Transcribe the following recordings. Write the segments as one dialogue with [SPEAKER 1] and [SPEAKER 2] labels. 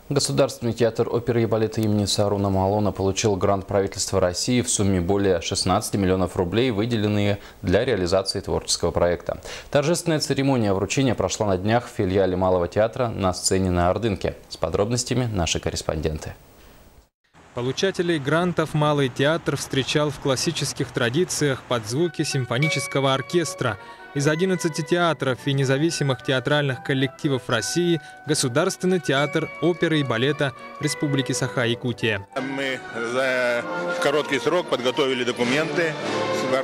[SPEAKER 1] Государственный театр оперы и балета имени Сааруна Маалона получил грант правительства России в сумме более 16 миллионов рублей, выделенные для реализации творческого проекта. Торжественная церемония вручения прошла на днях в филиале Малого театра на сцене на Ордынке. С подробностями наши корреспонденты.
[SPEAKER 2] Получателей грантов Малый театр встречал в классических традициях под звуки симфонического оркестра. Из 11 театров и независимых театральных коллективов России Государственный театр оперы и балета Республики Саха-Якутия.
[SPEAKER 3] Мы за короткий срок подготовили документы,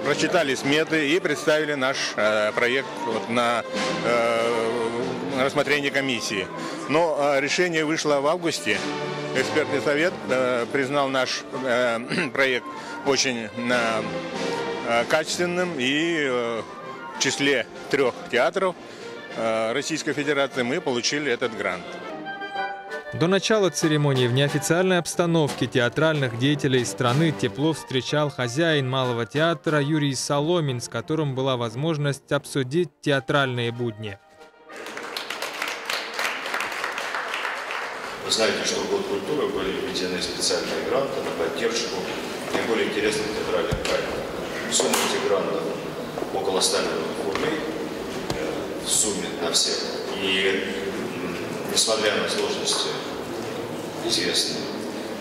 [SPEAKER 3] прочитали сметы и представили наш проект на рассмотрение комиссии. Но решение вышло в августе. Экспертный совет признал наш проект очень качественным, и в числе 3 театров Российской Федерации мы получили этот грант.
[SPEAKER 2] До начала церемонии в неофициальной обстановке театральных деятелей страны тепло встречал хозяин Малого театра Юрий Соломин, с которым была возможность обсудить театральные будни.
[SPEAKER 4] Вы знаете, что в год культуры были введены специальные гранты на поддержку наиболее интересных театральных проектов. Сумма этих грантов около 100 миллионов рублей в сумме на всех. И несмотря на сложности известные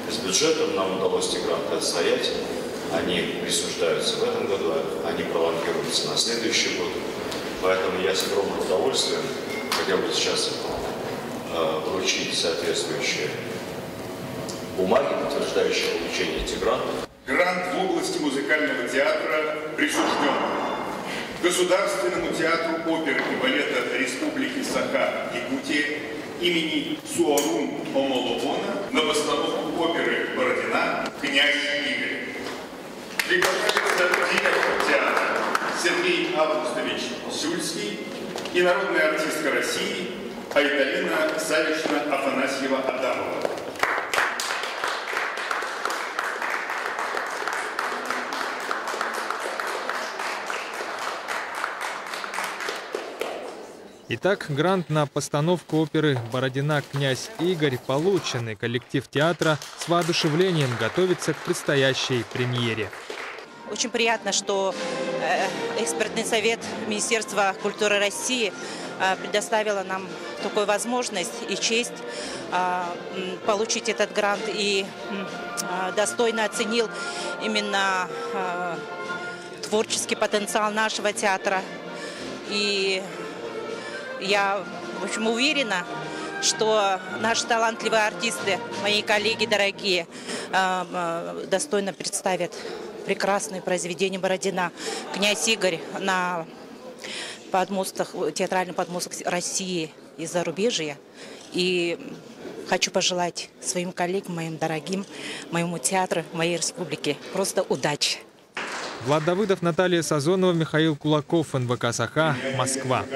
[SPEAKER 4] с бюджетом, нам удалось эти гранты отстоять. Они присуждаются в этом году, они пролонгируются на следующий год. Поэтому я с огромным удовольствием хотел бы сейчас вручить соответствующие бумаги, подтверждающие получение этих грантов.
[SPEAKER 5] Грант в области музыкального театра присужден Государственному театру оперы и балета Республики Саха-Якутия имени Суарун Омоловона на постановку оперы «Бородина» «Князь Игорь». Приглашается директор театра Сергей Августович Сюльский и народная артистка России Айталина Савишна Афанасьева-Адамова.
[SPEAKER 2] Итак, грант на постановку оперы «Бородина. Князь Игорь» получен, и коллектив театра с воодушевлением готовится к предстоящей премьере.
[SPEAKER 6] Очень приятно, что экспертный совет Министерства культуры России предоставила нам такую возможность и честь получить этот грант, и достойно оценил именно творческий потенциал нашего театра. И я, в общем, уверена, что наши талантливые артисты, мои коллеги дорогие, достойно представят прекрасные произведения Бородина, «Князь Игорь» на подмостках, театральных подмостках России и зарубежья. И хочу пожелать своим коллегам, моим дорогим, моему театру, моей республике просто удачи.
[SPEAKER 2] Влад Давыдов, Наталья Сазонова, Михаил Кулаков, НВК Саха, Москва.